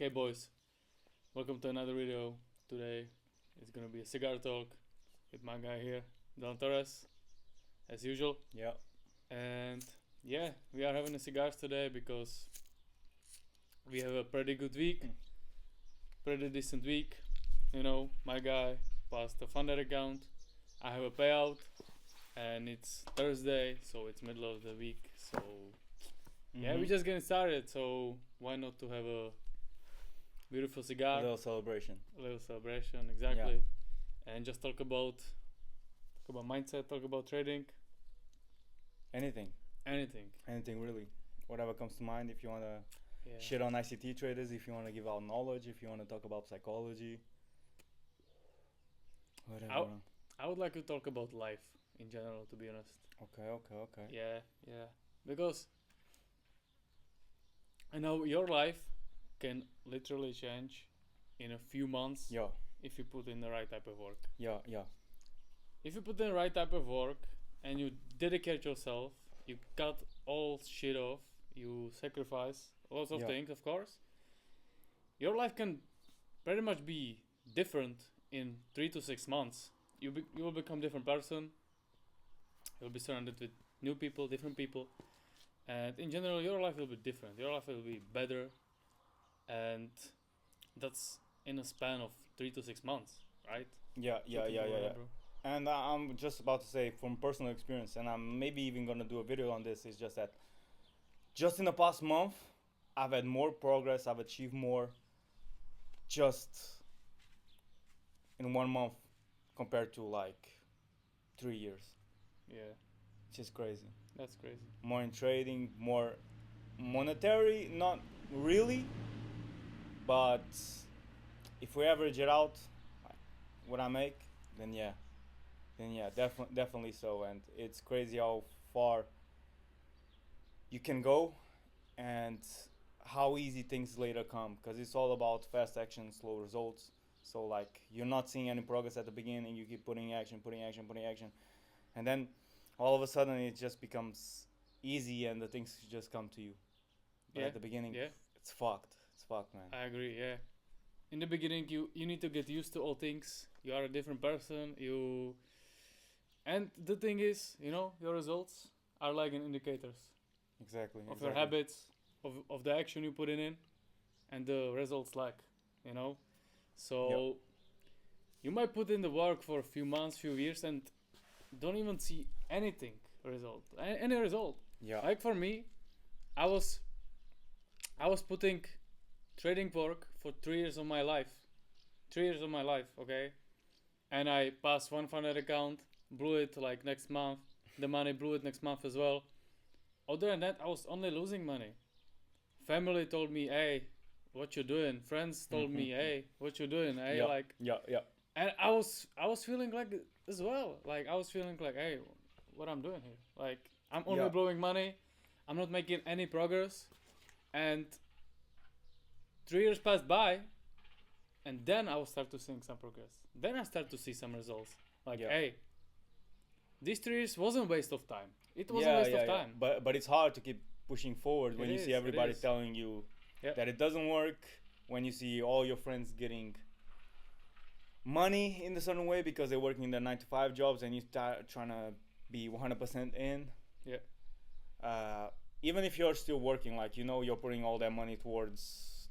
Okay, boys, welcome to another video. Today it's gonna be a cigar talk with my guy here, Don Torres, as usual. Yeah. And yeah, we are having a cigars today because we have a pretty good week, pretty decent week. My guy passed the funded account. I have a payout, and it's Thursday, so it's middle of the week. So yeah, we're just getting started. So why not to have a beautiful A cigar? little celebration. A little celebration, exactly. And just talk about mindset, talk about trading, Anything. anything. Anything really. Whatever comes to mind. If you want to Yeah. shit on ICT traders, if you want to give out knowledge, if you want to talk about psychology. Whatever. I would like to talk about life in general, to be honest. Okay. Yeah. Because I know your life can literally change in a few months Yeah. if you put in the right type of work. Yeah. If you put in the right type of work and you dedicate yourself, you cut all shit off, you sacrifice lots of Yeah. things, of course. Your life can pretty much be different in 3 to 6 months. You will become different person. You'll be surrounded with new people, different people, and in general, your life will be different. Your life will be better, and that's in a span of 3 to 6 months, right? Yeah. Something like that, bro. And I'm just about to say from personal experience, and I'm maybe even gonna do a video on this. Is just that, just in the past month, I've had more progress. I've achieved more, just in 1 month, compared to like 3 years. Yeah, It's just crazy. that's crazy. More in trading, more monetary, not really, but if we average it out, like what I make, then yeah, definitely so. And it's crazy how far you can go and how easy things later come, because it's all about fast action, slow results. So like you're not seeing any progress at the beginning, you keep putting action, and then all of a sudden it just becomes easy and the things just come to you. But Yeah, at the beginning, yeah, it's fucked. It's fucked, man. I agree. Yeah, in the beginning, you need to get used to all things. You are a different person. And the thing is, your results are like an indicators Exactly. of your habits, of the action you put in, and the results like, you know. Yep. So you might put in the work for a few months, few years, and don't even see anything any result. Yeah. Like for me, I was I was putting trading work for 3 years of my life. 3 years of my life, okay? And I passed one funded account, blew it like next month. The money blew it next month as well. Other than that, I was only losing money. Family told me, hey, what you doing? Friends told me, hey, what you doing? Hey, Yeah. like, Yeah. and I was feeling like it as well. Like I was feeling like, hey, what I'm doing here? Like I'm only Yeah. blowing money. I'm not making any progress. And 3 years passed by, and then I will start to see some progress. Then I start to see some results. Like, Yeah. hey, these 3 years wasn't a waste of time. It was a Yeah. waste of time. But it's hard to keep pushing forward when It you see is, it everybody is. telling you Yeah. that it doesn't work. When you see all your friends getting money in a certain way because they're working their 9 to 5 jobs, and you start trying to be 100% in. Yeah. Even if you're still working, like you're putting all that money towards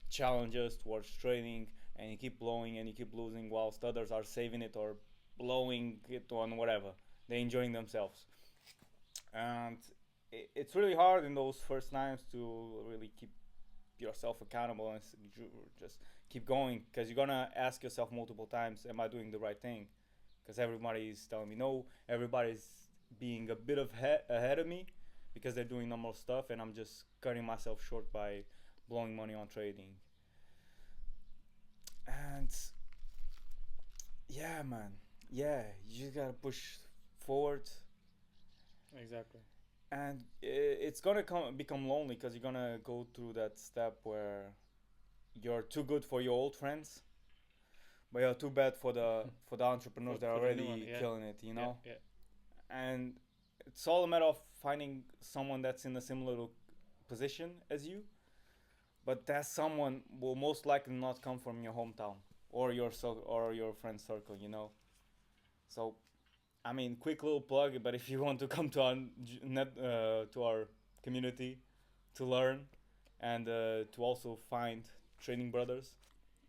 challenges, towards trading, and you keep blowing and you keep losing, whilst others are saving it or blowing it on whatever. They're enjoying themselves, and it's really hard in those first times to really keep yourself accountable and just keep going, because you're gonna ask yourself multiple times, am I doing the right thing? Because everybody's telling me no, everybody's being a bit of ahead of me because they're doing normal stuff, and I'm just cutting myself short by blowing money on trading. And yeah, man, yeah, you just gotta push forward, Exactly. and it's gonna become lonely, because you're gonna go through that step where you're too good for your old friends, but you're too bad for the entrepreneurs that are For the new one, already yeah. killing it, Yeah. And it's all a matter of finding someone that's in a similar position as you, but that someone will most likely not come from your hometown or or your friend circle, you know. So I mean, quick little plug, but if you want to come to our to our community to learn and to also find training brothers,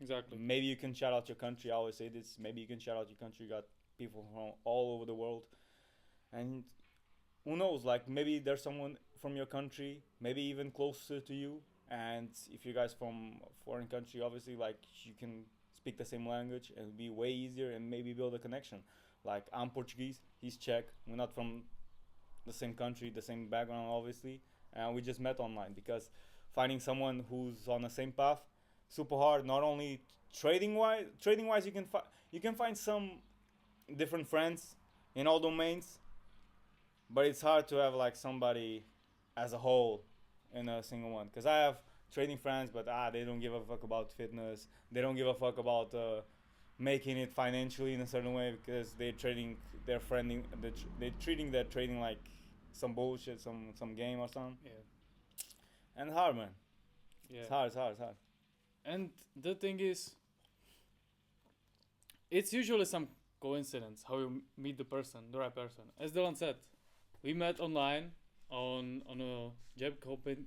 Exactly. maybe you can shout out your country. I always say this. Maybe you can shout out your country. You got people from all over the world, and who knows? Like maybe there's someone from your country, maybe even closer to you. And if you guys from a foreign country, obviously, like you can speak the same language and it'll be way easier and maybe build a connection. Like I'm Portuguese, he's Czech. We're not from the same country, the same background, obviously, and we just met online because finding someone who's on the same path super hard. Not only trading wise, you can find some different friends in all domains, but it's hard to have like somebody as a whole in a single one. Because I have trading friends, but they don't give a fuck about fitness. They don't give a fuck about making it financially in a certain way because they're trading their friending. They're treating their trading like some bullshit, some game or something. Yeah. And hard, man. Yeah. It's hard. It's hard. It's hard. And the thing is, it's usually some coincidence how you meet the person, the right person. As Dylan said, we met online on a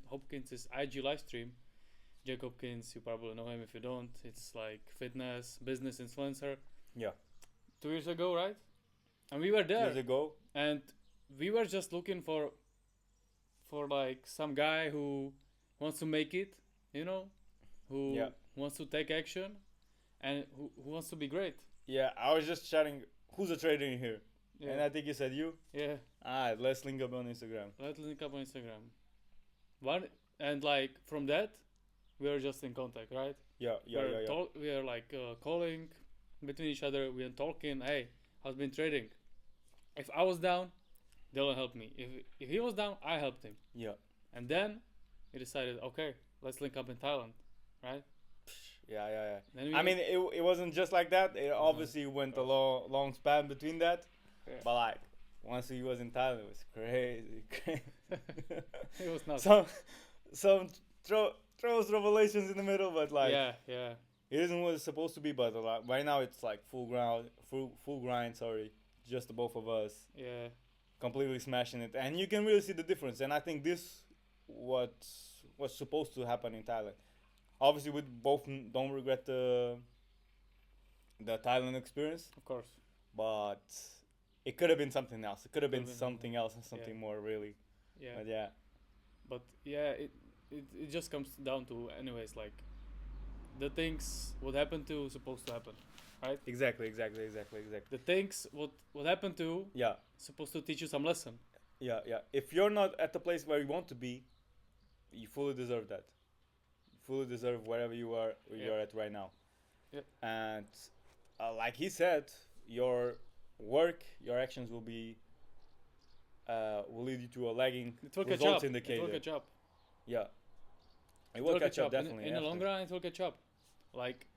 Hopkins' IG live stream. Jack Hopkins, you probably know him if you don't. It's like fitness, business influencer. Yeah. 2 years ago, right? And we were there. Years ago. And we were just looking for like some guy who wants to make it, you know, who Yeah. wants to take action, and who wants to be great. Yeah, I was just chatting. Who's a trader in here? Yeah. And I think you said you. Yeah. Let's link up on Instagram. Let's link up on Instagram. One and like from that, we are just in contact, right? Yeah. We are like calling between each other. We are talking. Hey, how's been trading? If I was down, Dylan helped me. If he was down, I helped him. Yeah. And then we decided, okay, let's link up in Thailand, right? Yeah. Then we I mean, it wasn't just like that. It obviously went a long span between that. Yeah. But like, once he was in Thailand, it was crazy. it was not. Some throws revelations in the middle, but like, yeah. it isn't what it's supposed to be. But like, right now, it's like full grind. Sorry, just the both of us. Yeah. Completely smashing it, and you can really see the difference. And I think this what's supposed to happen in Thailand. Obviously, we both don't regret the Thailand experience, Of course. but it could have been something else. It could have been Could've been something else and something more really. Yeah. But yeah, But yeah, it just comes down to anyways like the things what happened to supposed to happen, right? exactly. The things what happened to Yeah. supposed to teach you some lesson. Yeah. If you're not at the place where you want to be, you fully deserve that. You fully deserve wherever you are, where Yeah. you're at right now. Yep. And like he said, your work, your actions will lead you to a lagging It will catch results up. It indicator. will catch up. Yeah. It will catch up definitely. In the long run, it will catch up. Like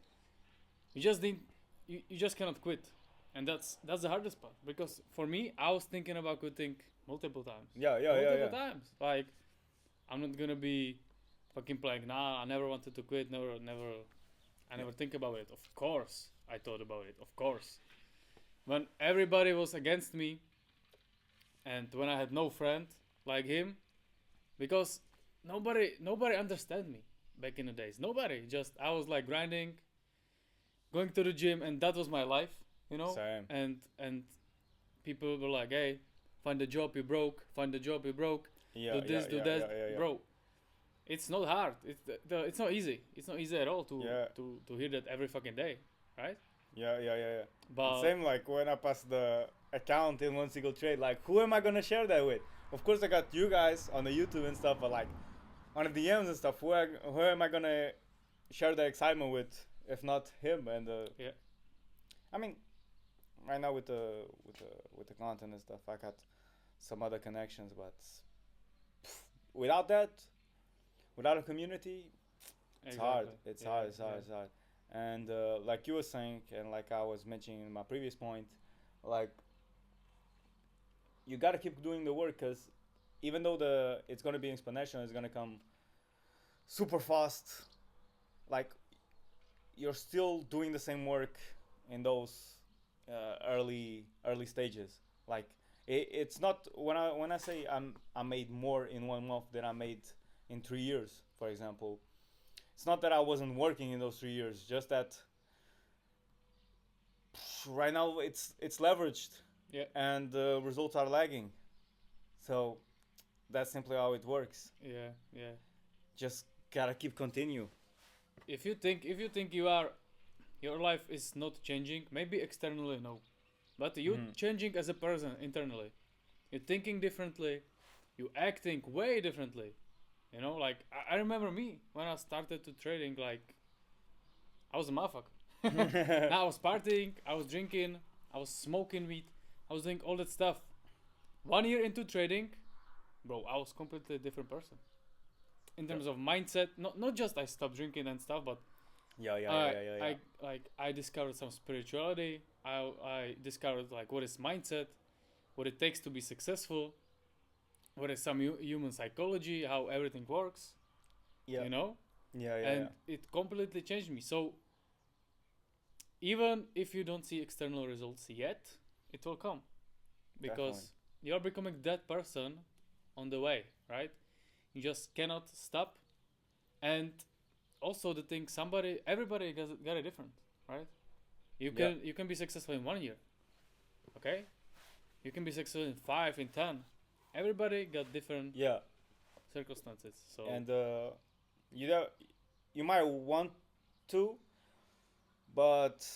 you just need you just cannot quit, and that's the hardest part because for me, I was thinking about quitting multiple times. Yeah. Multiple times. Like I'm not gonna be fucking playing. Nah, I never wanted to quit. I never think about it. Of course, I thought about it. Of course, when everybody was against me, and when I had no friend like him, because nobody understood me back in the days. Nobody. Just I was like grinding, going to the gym, and that was my life. You know. Same. And people were like, hey, find a job, you broke. Find a job, you broke. Yeah. Do this, do that, yeah. bro. It's not hard. It's not easy. It's not easy at all to Yeah. to hear that every fucking day, right? Yeah. But Same like when I passed the account in one single trade. Like, who am I gonna share that with? Of course, I got you guys on the YouTube and stuff, but like on the DMs and stuff, who am I gonna share the excitement with if not him? And Yeah. I mean, right now with the content and stuff, I got some other connections, but without that, without a community, it's hard. Exactly. It's Yeah, hard. It's yeah. hard. It's hard. And like you were saying, and like I was mentioning in my previous point, like you gotta keep doing the work because even though it's gonna be exponential, it's gonna come super fast. Like you're still doing the same work in those early stages. Like it's not when I say I made more in 1 month than I made in 3 years, for example. It's not that I wasn't working in those 3 years, just that right now it's leveraged Yeah. and the results are lagging. So that's simply how it works. Yeah. Yeah. Just gotta keep continue. If you think your life is not changing, maybe externally no, but you Mhm. changing as a person internally. You're thinking differently. You acting way differently. You know, like I remember me when I started to trading. Like I was a motherfucker. Now I was partying. I was drinking. I was smoking weed. I was doing all that stuff. 1 year into trading, bro, I was completely different person in terms of mindset. Not just I stopped drinking and stuff, but I discovered some spirituality. I discovered like what is mindset, what it takes to be successful, what is some human psychology, how everything works, Yeah, you know, yeah, yeah, and yeah. it completely changed me. So even if you don't see external results yet, it will come Definitely. because you're becoming that person on the way, right? You just cannot stop. And also the thing, everybody got it different, right? You Yeah, can be successful in 1 year, okay? You can be successful in 5, in 10. Everybody got different yeah, circumstances. So and you know, you might want to, but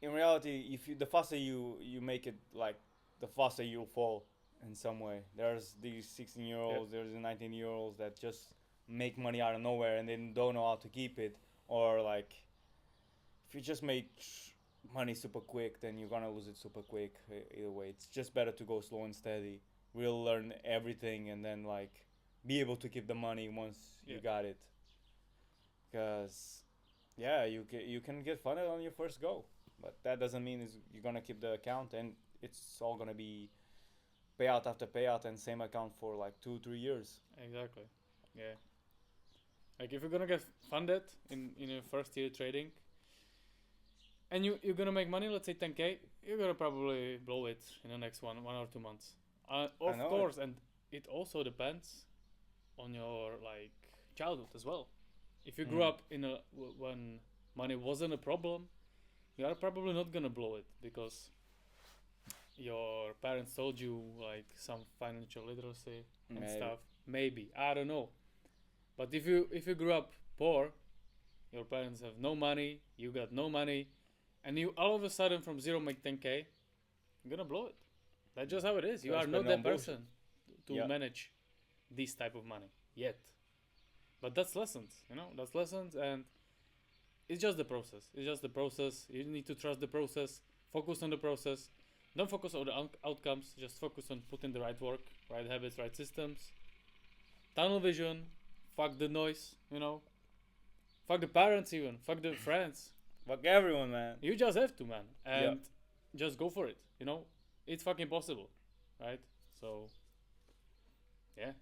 in reality, if you the faster you make it, like the faster you'll fall in some way. There's these 16-year yeah, olds, there's the 19-year olds that just make money out of nowhere and then don't know how to keep it, or like if you just make money super quick, then you're gonna lose it super quick. Either way, it's just better to go slow and steady. We'll learn everything and then like be able to keep the money once yeah, you got it. Cause yeah, you can get funded on your first go, but that doesn't mean you're gonna keep the account and it's all gonna be payout after payout and same account for like 2 3 years. exactly. Yeah. Like if you're gonna get funded in your first year trading, and you're gonna make money, let's say 10K, you're gonna probably blow it in the next 1 or 2 months. I Of know it. course, and it also depends on your like childhood as well. If you grew Mm. up when money wasn't a problem, you are probably not gonna blow it because your parents told you like some financial literacy and Maybe. stuff. Maybe, I don't know. But if you grew up poor, your parents have no money, you got no money, and you all of a sudden from zero make 10K, you're gonna blow it. That's just how it is. You Gonna are spend not it on that bullshit. person to Yeah. manage this type of money yet. But that's lessons, that's lessons, and it's just the process. It's just the process. You need to trust the process, focus on the process. Don't focus on the outcomes, just focus on putting the right work, right habits, right systems. Tunnel vision, fuck the noise. Fuck the parents, even. Fuck the friends. Fuck everyone, man. You just have to, man. Yeah. And just go for it. It's fucking possible. Right? So, yeah.